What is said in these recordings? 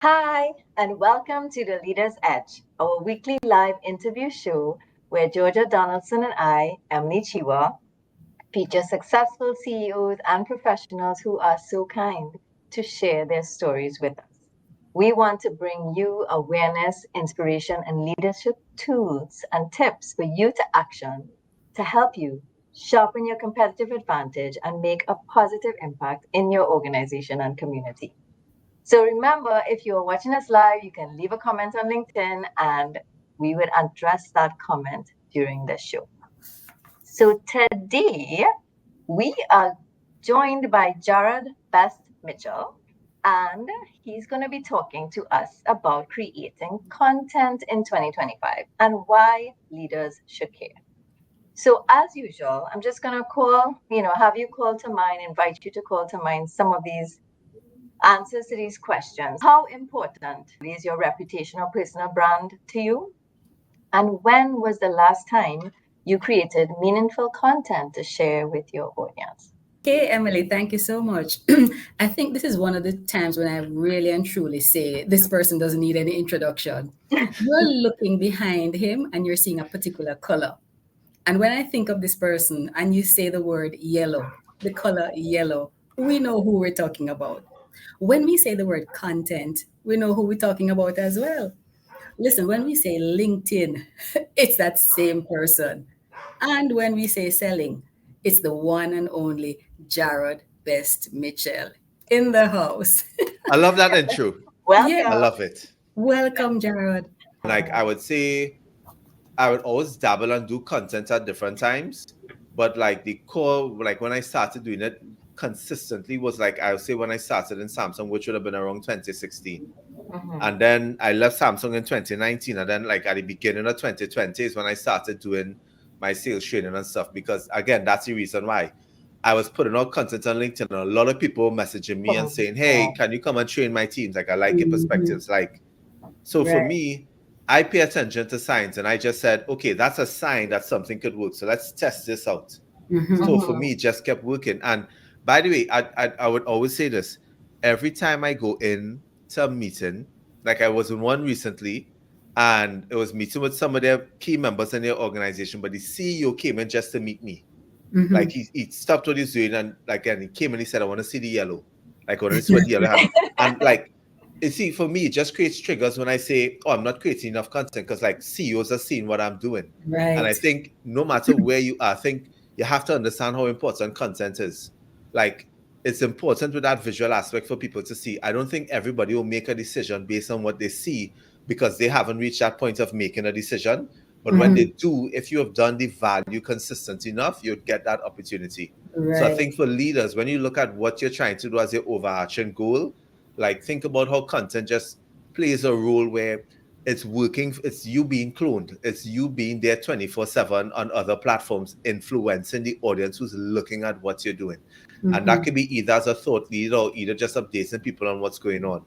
Hi, and welcome to the Leader's Edge, our weekly live interview show where Georgia Donaldson and I, Emily Chiwa, feature successful CEOs and professionals who are so kind to share their stories with us. We want to bring you awareness, inspiration, and leadership tools and tips for you to action to help you sharpen your competitive advantage and make a positive impact in your organization and community. So remember, if you're watching us live, you can leave a comment on LinkedIn and we would address that comment during the show. So today we are joined by Jarrod Best Mitchell, and he's going to be talking to us about creating content in 2025 and why leaders should care. So as usual, I'm just going to have you call to mind, invite you to call to mind some of these answers to these questions. How important is your reputation or personal brand to you? And when was the last time you created meaningful content to share with your audience? Okay, Emily, thank you so much. I think this is one of the times when I really and truly say this person doesn't need any introduction. You're looking behind him and you're seeing a particular color. And when I think of this person and you say the word yellow, the color yellow, we know who we're talking about. When we say the word content, we know who we're talking about as well. Listen, when we say LinkedIn, it's that same person. And when we say selling, it's the one and only Jarrod Best Mitchell in the house. I love that intro. Yeah, I Welcome. love it. welcome, Jarrod. Like I would say, I would always dabble and do content at different times, but like the core, like when I started doing it consistently was like I would say when I started in Samsung, which would have been around 2016. Mhm. And then I left Samsung in 2019. And then like at the beginning of 2020 is when I started doing my sales training and stuff. Because again, that's the reason why I was putting out content on LinkedIn. And a lot of people messaging me and saying, hey, can you come and train my teams? Like I like your Mhm. perspectives. Like, so for Right. me, I pay attention to signs and I just said, okay, that's a sign that something could work. So let's test this out. Hmm. So for Mhm. me, it just kept working. And by the way, I would always say this every time I go in to a meeting, like I was in one recently, and it was meeting with some of their key members in their organization, but the CEO came in just to meet me. Like Hmm. he stopped what he's doing and like and he came and he said, I want to see the yellow. Like I want to see what the yellow have. And like you see, for me, it just creates triggers when I say, oh, I'm not creating enough content because like CEOs are seeing what I'm doing. And I Right. think no matter where you are, I think you have to understand how important content is. Like it's important with that visual aspect for people to see. I don't think everybody will make a decision based on what they see because they haven't reached that point of making a decision. But when Hmm. they do, if you have done the value consistent enough, you'd get that opportunity. So I Right. think for leaders, when you look at what you're trying to do as your overarching goal, like think about how content just plays a role where it's working, it's you being cloned, it's you being there 24/7 on other platforms, influencing the audience who's looking at what you're doing. And that Hmm. could be either as a thought leader or either just updating people on what's going on.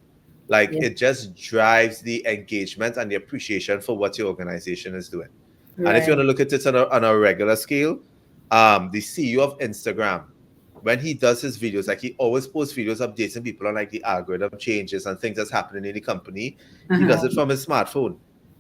Like Yeah. it just drives the engagement and the appreciation for what your organization is doing. And if you want Right. to look at it on a regular scale, the CEO of Instagram, when he does his videos, like he always posts videos updating people on like the algorithm changes and things that's happening in the company. He Uh-huh. does it from his smartphone.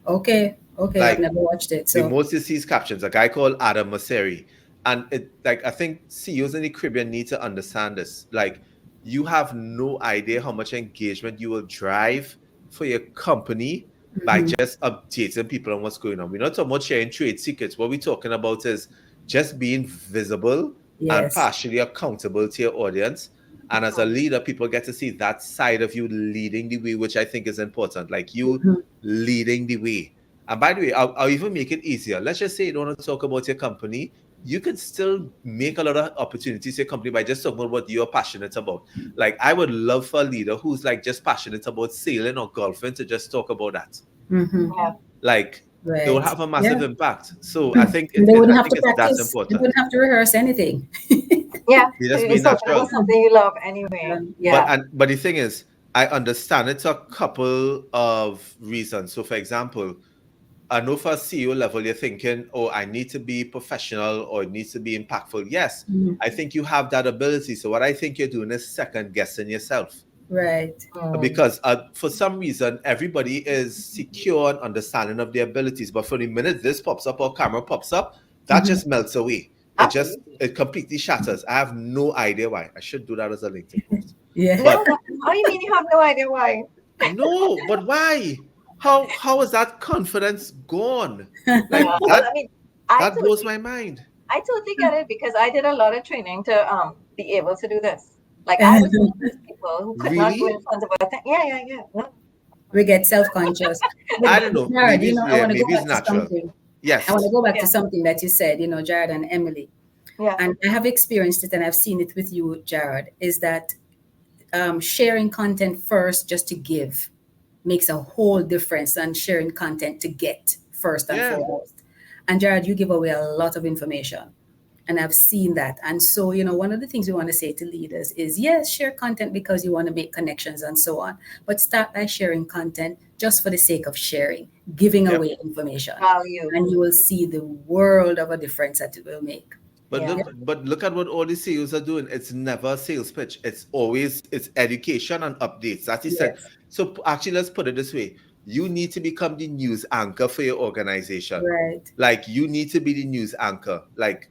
Okay. Okay. I've Like never watched it. the So. most you see is captions. A guy called Adam Mosseri, and it like I think CEOs in the Caribbean need to understand this. Like you have no idea how much engagement you will drive for your company by Hmm. just updating people on what's going on. We're not talking about sharing trade secrets. What we're talking about is just being visible and Yes. partially accountable to your audience. And as a leader, people get to see that side of you leading the way, which I think is important. Like you Mhm. leading the way. And by the way, I'll even make it easier. Let's just say you don't want to talk about your company. You can still make a lot of opportunities to your company by just talking about what you're passionate about. Like I would love for a leader who's like just passionate about sailing or golfing to just talk about that. Hmm. Yeah. Like it will Right. have a massive Yeah. impact. So I think And they wouldn't I have think to it's that practice. They important. wouldn't have to rehearse anything. Yeah. You So just you're be talking about natural. something you love anyway. Yeah. Yeah. But the thing is, I understand it's a couple of reasons. So for example, I know for a CEO level, you're thinking, oh, I need to be professional or it needs to be impactful. Yes, Mhm. I think you have that ability. So what I think you're doing is second guessing yourself. Right. Because for some reason everybody is secure and understanding of their abilities, but for the minute this pops up or camera pops up, that just melts away. It completely shatters. I have no idea why. I should do that as a LinkedIn post. Yeah. But How do you mean you have no idea why? no, but why? How is that confidence gone? Like Well, that I mean, I that blows totally, my mind. I totally get it because I did a lot of training to be able to do this. Like I was one of those people who could not go in Really? front of a thing. Yeah. No. We get self-conscious. But I don't know. Jarrod, I want to go Maybe it's back to natural. something. I Yes. want to go back to Yeah. something that you said, Jarrod and Emily. Yeah. And I have experienced it and I've seen it with you, Jarrod, is that sharing content first just to give makes a whole difference than sharing content to get first and Yeah. foremost. And Jarrod, you give away a lot of information. And I've seen that. And so, one of the things we want to say to leaders is yes, share content because you want to make connections and so on. But start by sharing content just for the sake of sharing, giving Yep. away information. Value. And you will see the world of a difference that it will make. But Yeah. look at what all the CEOs are doing. It's never a sales pitch. It's education and updates. That is said. Yes. So actually, let's put it this way: you need to become the news anchor for your organization. Right. Like you need to be the news anchor. Like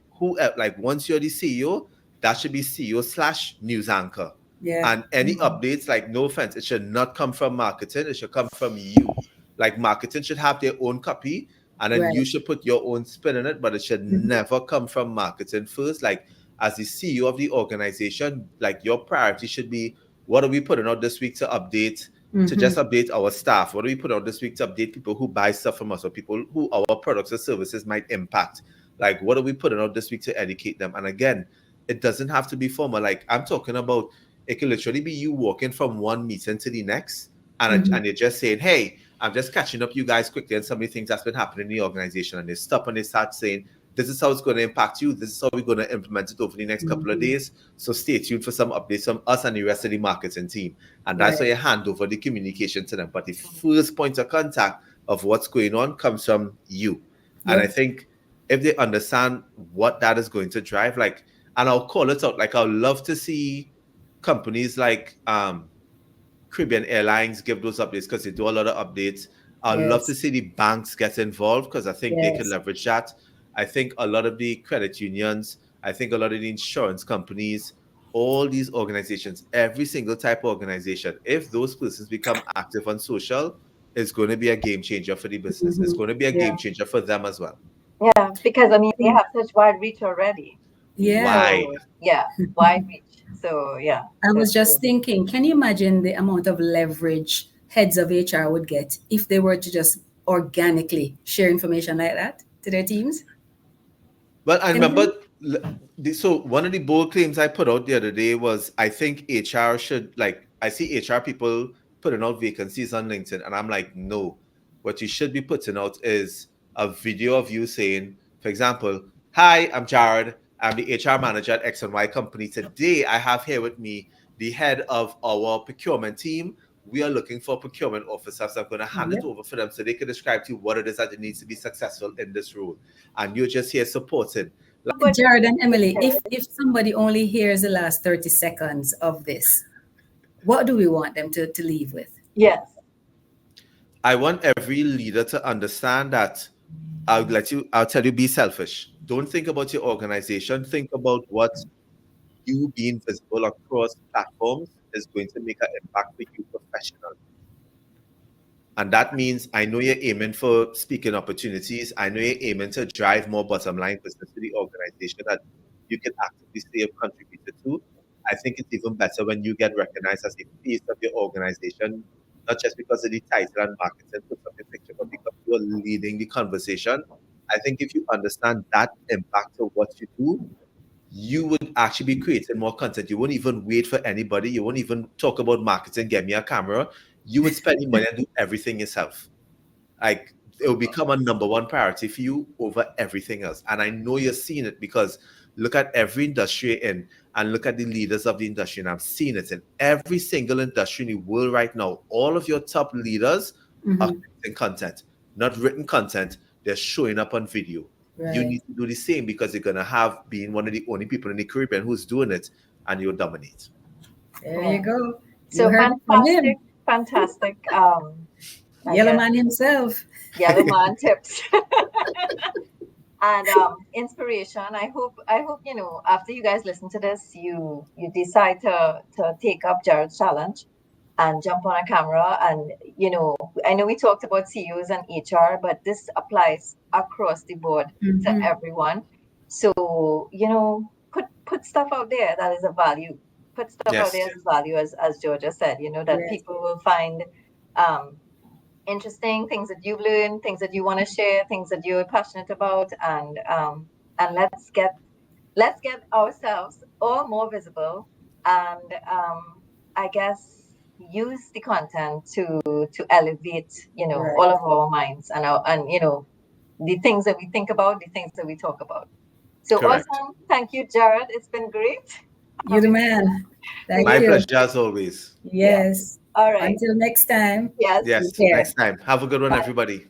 once you're the CEO, that should be CEO/news anchor. Yeah. And any updates, like no offense, it should not come from marketing. It should come from you. Like marketing should have their own copy, and then Right. you should put your own spin on it, but it should never come from marketing first. Like as the CEO of the organization, like your priority should be, what are we putting out this week to update, to just update our staff? What do we put out this week to update people who buy stuff from us or people who our products or services might impact? Like what are we putting out this week to educate them? And again, it doesn't have to be formal. Like I'm talking about, it can literally be you walking from one meeting to the next, and you're just saying, hey, I'm just catching up you guys quickly on some of the things that's been happening in the organization. And they stop and they start saying, this is how it's going to impact you. This is how we're going to implement it over the next couple of days. So stay tuned for some updates from us and the rest of the marketing team. And that's how you hand over the communication to them. But the first point of contact of what's going on comes from you. And I think if they understand what that is going to drive, like, and I'll call it out, like I'd love to see companies like Caribbean Airlines give those updates because they do a lot of updates. I'd love to see the banks get involved because I think they can leverage that. I think a lot of the credit unions, I think a lot of the insurance companies, all these organizations, every single type of organization, if those persons become active on social, it's going to be a game changer for the business. It's going to be a game changer for them as well. Yeah, because I mean they have such wide reach already. Wide. So, yeah, wide reach. So yeah. I was just thinking, can you imagine the amount of leverage heads of HR would get if they were to just organically share information like that to their teams? Well, I remember, so one of the bold claims I put out the other day was, I think HR should, like, I see HR people putting out vacancies on LinkedIn, and I'm like, no. What you should be putting out is a video of you saying, for example, hi, I'm Jarrod. I'm the HR manager at X and Y company. Today, I have here with me the head of our procurement team. We are looking for procurement officers. I'm going to hand it over for them so they can describe to you what it is that it needs to be successful in this role. And you're just here supporting. Jarrod and Emily, if somebody only hears the last 30 seconds of this, what do we want them to leave with? Yes. I want every leader to understand that I'll tell you, be selfish. Don't think about your organization. Think about what you being visible across platforms is going to make an impact for you professionally. And that means I know you're aiming for speaking opportunities. I know you're aiming to drive more bottom line business to the organization that you can actively say have contributed to. I think it's even better when you get recognized as the face of your organization, not just because of the title and marketing puts up your picture, but because you're leading the conversation. I think if you understand that impact of what you do, you would actually be creating more content. You won't even wait for anybody. You won't even talk about marketing, get me a camera. You would spend your money and do everything yourself. Like it will become a number one priority for you over everything else. And I know you're seeing it because look at every industry in and look at the leaders of the industry. And I'm seeing it in every single industry in the world right now. All of your top leaders are creating content, not written content. They're showing up on video. Right. You need to do the same because you're going to have being one of the only people in the Caribbean who's doing it and you'll dominate. There you go. You So heard it from him. fantastic. I Yellow guess Man himself. Yellow Man tips. And inspiration. I hope after you guys listen to this, you decide to take up Jarrod's challenge and jump on a camera. And I know we talked about CEOs and HR, but this applies across the board to everyone. So put stuff out there that is of value. Put stuff out there as value, as Georgia said. That people will find um, interesting, things that you've learned, things that you want to share, things that you're passionate about, and let's get ourselves all more visible, and I guess use the content to elevate all of our minds and the things that we think about, the things that we talk about. So Correct. awesome. Thank you, Jarrod. It's been great. You're the man. Thank My you. pleasure as always. Yes. All right. Until next time. Yes. Yes, Take care. next time. Have a good one, Bye. everybody.